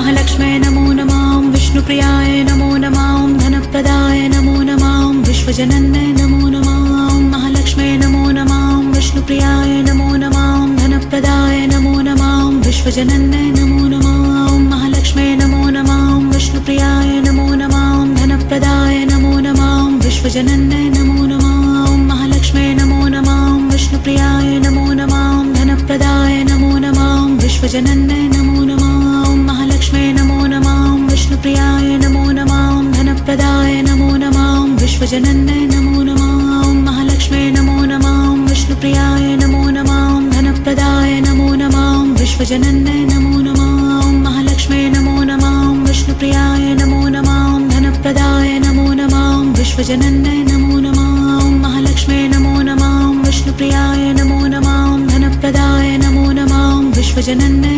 महालक्ष्म्यै नमो नमः विष्णुप्रियाय नमो नमः धनप्रदाय नमो नमः विश्वजनन्यै नमो नमः महालक्ष्म्यै नमो नमः विष्णुप्रियाय नमो नमः धनप्रदाय नमो नमः विश्वजनन्यै नमो नमः महालक्ष्म्यै नमो नमः विष्णुप्रियाय नमो नमः धनप्रदाय नमो नमः विश्वजनन्यै नमो नमः महालक्ष्म्यै नमो नमः विष्णुप्रियाय नमो नमः धनप्रदाय नमो नमः विश्वजनन्यै नमो नमः महालक्ष्म्यै नमो नमः विष्णुप्रियाय नमो नमः धनप्रदाय नमो नमः विश्वजनन्यै नमो नमः महालक्ष्म्यै नमो नमः विष्णुप्रियाय नमो नमः धनप्रदाय नमो नमः विश्वजनन्यै नमो नमः महालक्ष्म्यै नमो नमः विष्णुप्रियाय नमो नमः धनप्रदाय नमो नमः विश्वजनन्यै नमो नमः महालक्ष्म्यै नमो नमः विष्णुप्रियाय नमो नमः धनप्रदाय नमो नमः विश्वजनन्यै